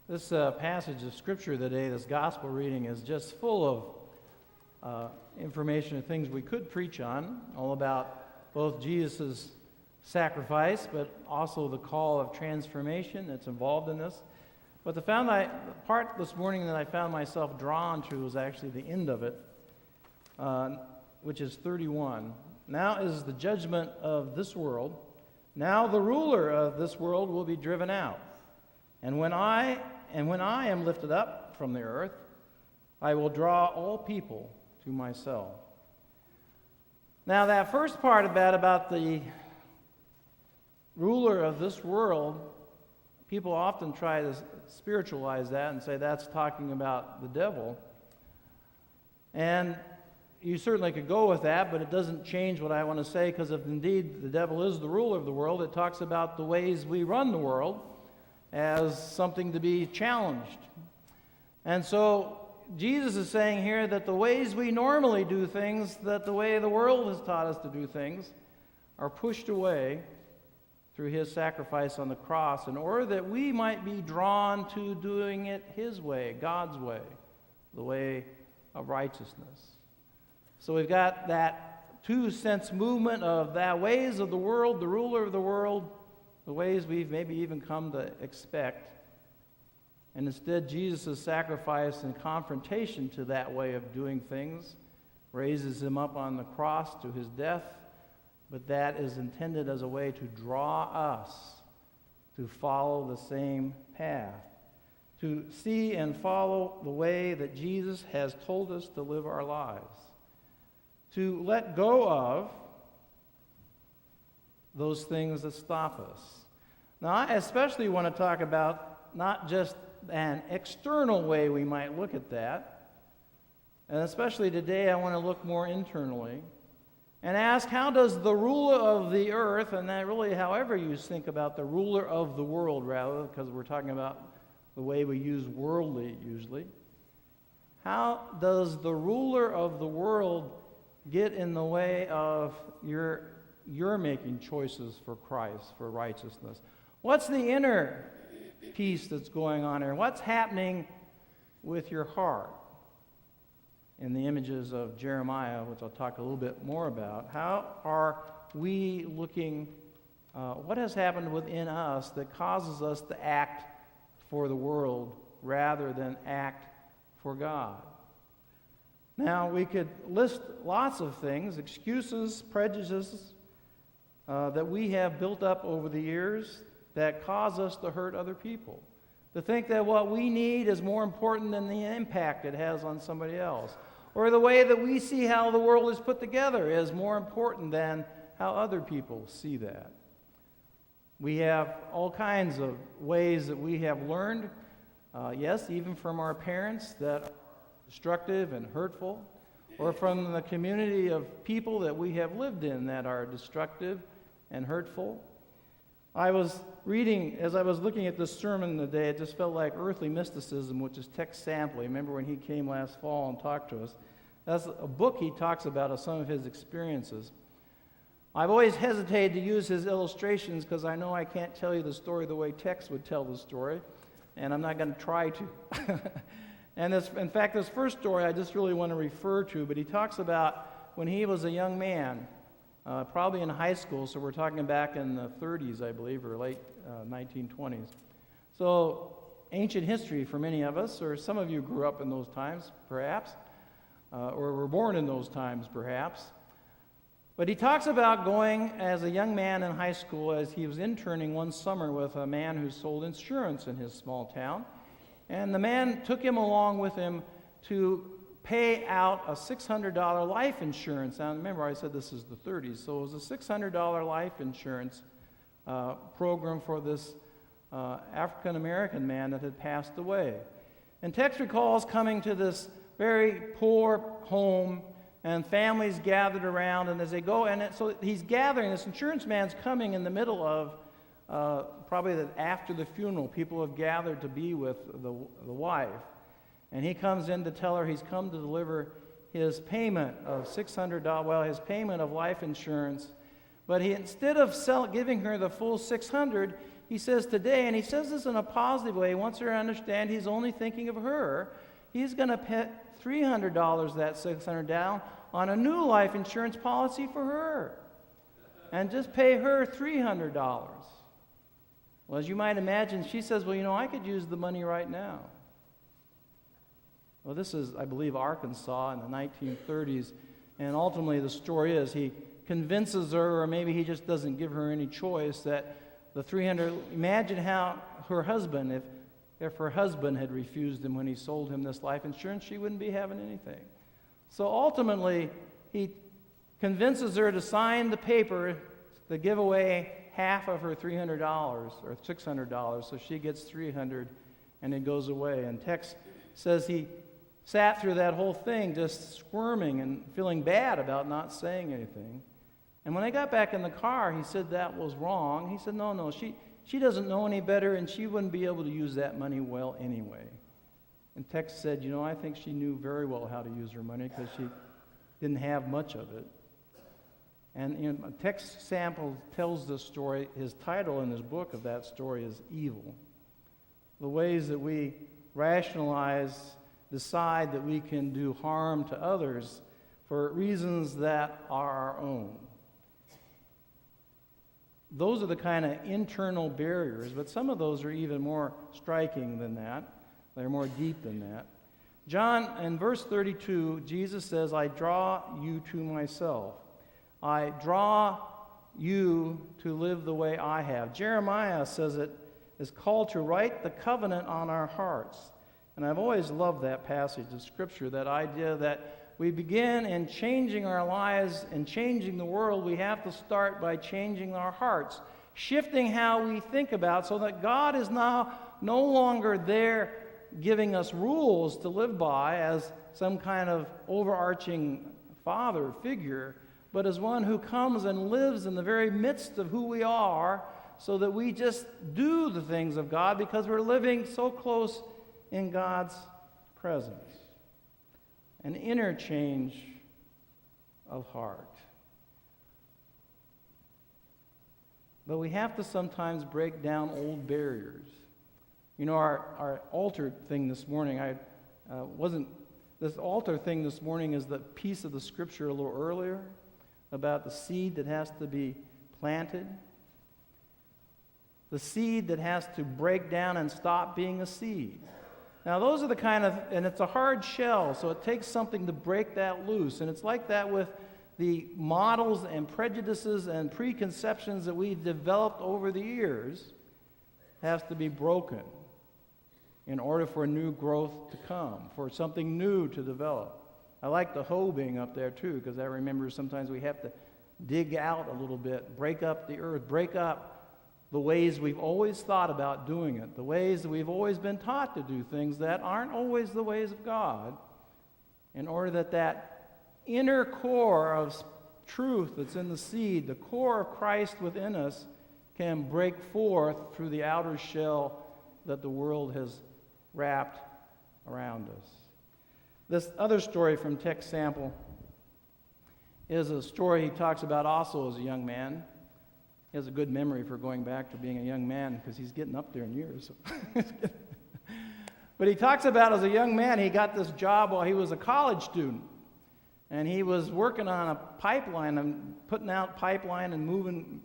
This passage of Scripture today, this gospel reading, is just full of information and things we could preach on, all about both Jesus' sacrifice, but also the call of transformation that's involved in this. But the part this morning that I found myself drawn to was actually the end of it, which is 31. Now is the judgment of this world. Now the ruler of this world will be driven out. And when I am lifted up from the earth, I will draw all people to myself. Now that first part about the ruler of this world, people often try to spiritualize that and say that's talking about the devil. And you certainly could go with that, but it doesn't change what I want to say, because if indeed the devil is the ruler of the world, it talks about the ways we run the world as something to be challenged. And so Jesus is saying here that the ways we normally do things, that the way the world has taught us to do things, are pushed away through his sacrifice on the cross in order that we might be drawn to doing it his way, God's way, the way of righteousness. So we've got that two-sense movement of the ways of the world, the ruler of the world, the ways we've maybe even come to expect. And instead, Jesus' sacrifice and confrontation to that way of doing things raises him up on the cross to his death, but that is intended as a way to draw us to follow the same path, to see and follow the way that Jesus has told us to live our lives, to let go of those things that stop us. Now, I especially want to talk about not just an external way we might look at that, and especially today I want to look more internally and ask, how does the ruler of the earth, and that really however you think about the ruler of the world rather, because we're talking about the way we use worldly usually, how does the ruler of the world get in the way of your making choices for Christ, for righteousness? What's the inner piece that's going on here? What's happening with your heart? In the images of Jeremiah, which I'll talk a little bit more about, how are we looking, what has happened within us that causes us to act for the world rather than act for God? Now, we could list lots of things, excuses, prejudices that we have built up over the years that cause us to hurt other people, to think that what we need is more important than the impact it has on somebody else, or the way that we see how the world is put together is more important than how other people see that. We have all kinds of ways that we have learned, yes, even from our parents, that are destructive and hurtful, or from the community of people that we have lived in that are destructive and hurtful. I was reading, as I was looking at this sermon today, it just felt like earthly mysticism, which is Tex Sampley. Remember when he came last fall and talked to us? That's a book he talks about of some of his experiences. I've always hesitated to use his illustrations because I know I can't tell you the story the way Tex would tell the story, and I'm not going to try to. And in fact, this first story I just really want to refer to, but he talks about when he was a young man, probably in high school, so we're talking back in the 30s, I believe, or late 1920s. So ancient history for many of us, or some of you grew up in those times, perhaps, or were born in those times, perhaps. But he talks about going as a young man in high school as he was interning one summer with a man who sold insurance in his small town. And the man took him along with him to pay out a $600 life insurance. Now, remember, I said this is the 30s, so it was a $600 life insurance program for this African-American man that had passed away. And Tex recalls coming to this very poor home, and families gathered around, and as they go, so he's gathering, this insurance man's coming in the middle of probably after the funeral, people have gathered to be with the wife. And he comes in to tell her he's come to deliver his payment of $600, his payment of life insurance. But instead of giving her the full $600, he says today, and he says this in a positive way, he wants her to understand he's only thinking of her. He's going to put $300 that $600 down on a new life insurance policy for her. And just pay her $300. Well, as you might imagine, she says, well, I could use the money right now. Well, this is, I believe, Arkansas in the 1930s. And ultimately, the story is he convinces her, or maybe he just doesn't give her any choice, that the $300, imagine how her husband, if her husband had refused him when he sold him this life insurance, she wouldn't be having anything. So ultimately, he convinces her to sign the paper to give away half of her $300 or $600, so she gets $300 and it goes away. And Tex says he sat through that whole thing just squirming and feeling bad about not saying anything. And when they got back in the car, he said that was wrong. He said, no, she doesn't know any better, and she wouldn't be able to use that money well anyway. And Tex said, I think she knew very well how to use her money because she didn't have much of it. And Tex Sample tells this story. His title in his book of that story is Evil. The ways that we rationalize, decide that we can do harm to others for reasons that are our own. Those are the kind of internal barriers, but some of those are even more striking than that. They're more deep than that. John, in verse 32, Jesus says, I draw you to myself. I draw you to live the way I have. Jeremiah says it is called to write the covenant on our hearts. And I've always loved that passage of Scripture, that idea that we begin in changing our lives and changing the world. We have to start by changing our hearts, shifting how we think about, so that God is now no longer there giving us rules to live by as some kind of overarching father figure, but as one who comes and lives in the very midst of who we are, so that we just do the things of God because we're living so close in God's presence. An interchange of heart. But we have to sometimes break down old barriers. Our altar thing this morning, this altar thing this morning is the piece of the Scripture a little earlier about the seed that has to be planted. The seed that has to break down and stop being a seed. Now those are the kind of, and it's a hard shell, so it takes something to break that loose. And it's like that with the models and prejudices and preconceptions that we've developed over the years. Has to be broken in order for new growth to come, for something new to develop. I like the hoe being up there too, because I remember sometimes we have to dig out a little bit, break up the earth, break up the ways we've always thought about doing it, the ways that we've always been taught to do things that aren't always the ways of God, in order that that inner core of truth that's in the seed, the core of Christ within us, can break forth through the outer shell that the world has wrapped around us. This other story from Tex Sample is a story he talks about also as a young man. He has a good memory for going back to being a young man because he's getting up there in years. But he talks about as a young man, he got this job while he was a college student. And he was working on a pipeline and putting out pipeline and moving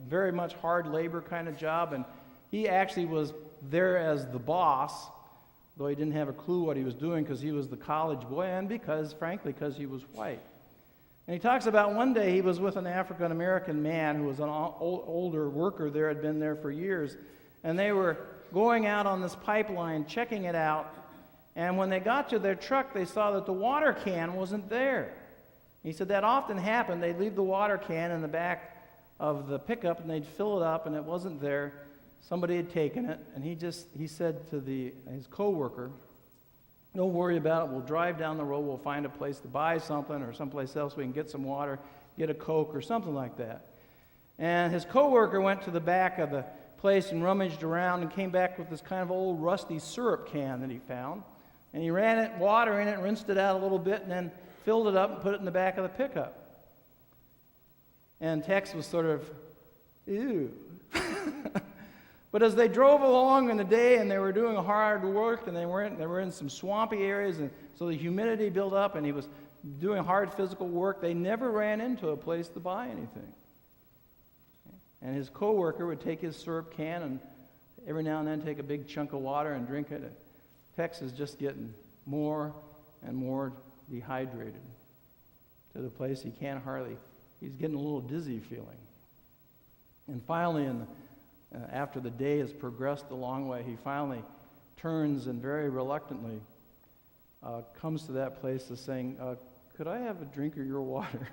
very much hard labor kind of job. And he actually was there as the boss, though he didn't have a clue what he was doing because he was the college boy and frankly, because he was white. And he talks about one day he was with an African-American man who was an older worker there, had been there for years. And they were going out on this pipeline, checking it out. And when they got to their truck, they saw that the water can wasn't there. He said that often happened. They'd leave the water can in the back of the pickup, and they'd fill it up, and it wasn't there. Somebody had taken it, and he said to his co-worker, "Don't worry about it. We'll drive down the road. We'll find a place to buy something or someplace else we can get some water, get a Coke or something like that." And his co-worker went to the back of the place and rummaged around and came back with this kind of old rusty syrup can that he found. And he ran it, water in it, rinsed it out a little bit, and then filled it up and put it in the back of the pickup. And Tex was sort of, ew. But as they drove along in the day and they were doing hard work and they were in some swampy areas, and so the humidity built up and he was doing hard physical work, they never ran into a place to buy anything. And his coworker would take his syrup can and every now and then take a big chunk of water and drink it. Tex is just getting more and more dehydrated to the place he's getting a little dizzy feeling. And finally, after the day has progressed a long way, he finally turns and very reluctantly comes to that place of saying, could I have a drink of your water?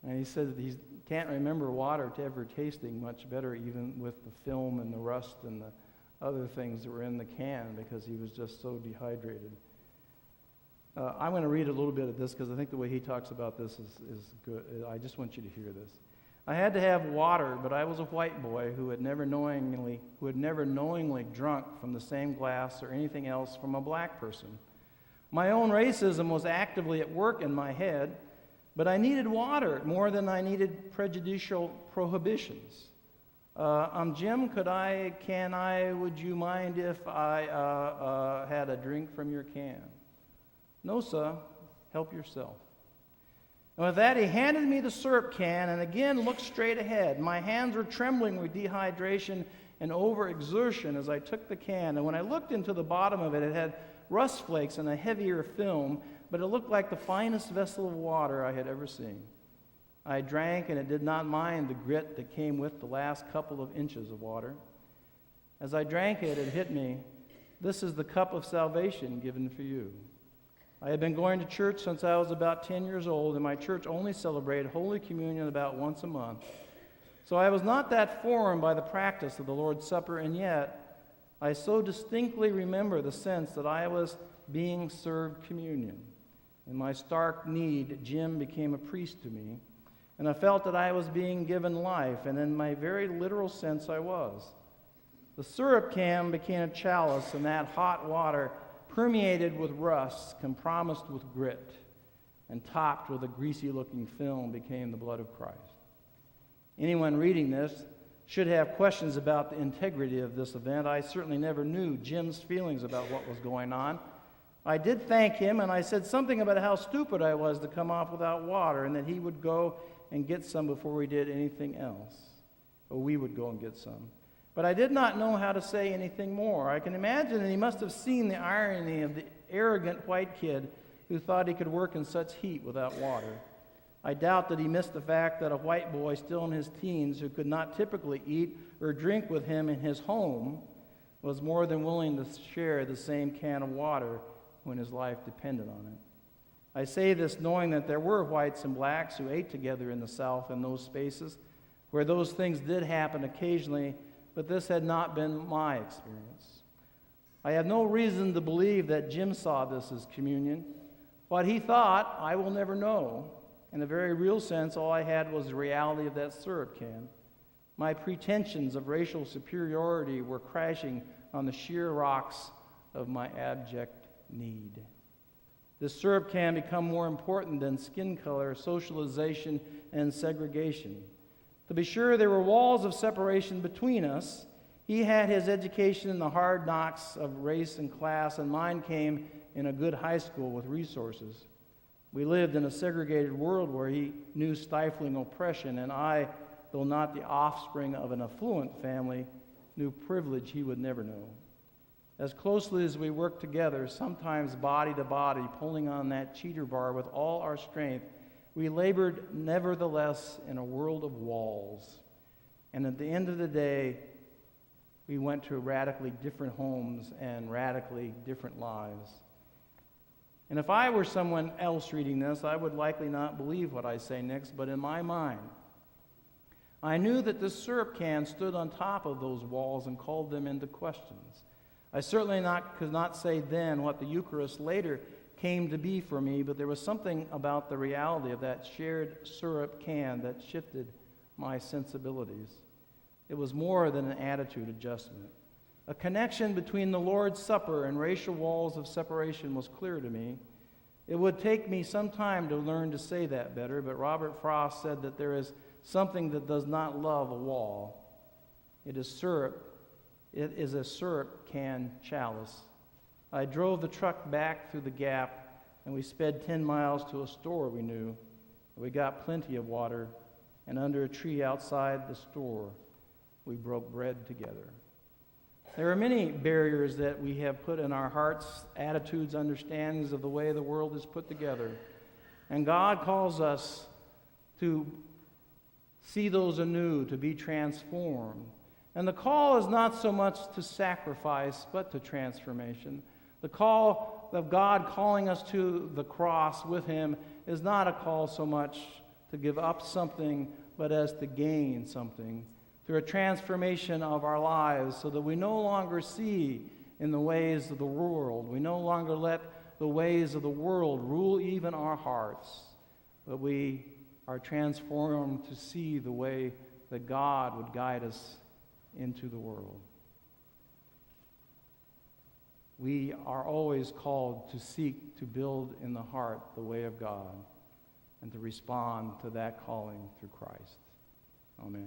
And he said that he can't remember water ever tasting much better, even with the film and the rust and the other things that were in the can, because he was just so dehydrated. I'm going to read a little bit of this because I think the way he talks about this is good. I just want you to hear this. I had to have water, but I was a white boy who had never knowingly drunk from the same glass or anything else from a black person. My own racism was actively at work in my head, but I needed water more than I needed prejudicial prohibitions. Jim, would you mind if I had a drink from your can? No, sir, help yourself. And with that, he handed me the syrup can and again looked straight ahead. My hands were trembling with dehydration and overexertion as I took the can. And when I looked into the bottom of it, it had rust flakes and a heavier film, but it looked like the finest vessel of water I had ever seen. I drank, and it did not mind the grit that came with the last couple of inches of water. As I drank it, it hit me, this is the cup of salvation given for you. I had been going to church since I was about 10 years old, and my church only celebrated Holy Communion about once a month. So I was not that foreign by the practice of the Lord's Supper, and yet I so distinctly remember the sense that I was being served communion. In my stark need, Jim became a priest to me, and I felt that I was being given life, and in my very literal sense I was. The syrup can became a chalice, and that hot water, permeated with rust, compromised with grit, and topped with a greasy-looking film, became the blood of Christ. Anyone reading this should have questions about the integrity of this event. I certainly never knew Jim's feelings about what was going on. I did thank him, and I said something about how stupid I was to come off without water, and that he would go and get some before we did anything else. Or we would go and get some. But I did not know how to say anything more. I can imagine that he must have seen the irony of the arrogant white kid who thought he could work in such heat without water. I doubt that he missed the fact that a white boy still in his teens who could not typically eat or drink with him in his home was more than willing to share the same can of water when his life depended on it. I say this knowing that there were whites and blacks who ate together in the South in those spaces where those things did happen occasionally, but this had not been my experience. I have no reason to believe that Jim saw this as communion. What he thought, I will never know. In a very real sense, all I had was the reality of that syrup can. My pretensions of racial superiority were crashing on the sheer rocks of my abject need. This syrup can become more important than skin color, socialization, and segregation. To be sure, there were walls of separation between us. He had his education in the hard knocks of race and class, and mine came in a good high school with resources. We lived in a segregated world where he knew stifling oppression, and I, though not the offspring of an affluent family, knew privilege he would never know. As closely as we worked together, sometimes body to body, pulling on that cheater bar with all our strength, we labored nevertheless in a world of walls. And at the end of the day, we went to radically different homes and radically different lives. And if I were someone else reading this, I would likely not believe what I say next, but in my mind, I knew that this syrup can stood on top of those walls and called them into questions. I certainly could not say then what the Eucharist later came to be for me, but there was something about the reality of that shared syrup can that shifted my sensibilities. It was more than an attitude adjustment. A connection between the Lord's Supper and racial walls of separation was clear to me. It would take me some time to learn to say that better, but Robert Frost said that there is something that does not love a wall. It is syrup. It is a syrup can chalice. I drove the truck back through the gap, and we sped 10 miles to a store we knew. We got plenty of water, and under a tree outside the store, we broke bread together. There are many barriers that we have put in our hearts, attitudes, understandings of the way the world is put together. And God calls us to see those anew, to be transformed. And the call is not so much to sacrifice, but to transformation. The call of God calling us to the cross with Him is not a call so much to give up something, but as to gain something through a transformation of our lives so that we no longer see in the ways of the world. We no longer let the ways of the world rule even our hearts, but we are transformed to see the way that God would guide us into the world. We are always called to seek to build in the heart the way of God and to respond to that calling through Christ. Amen.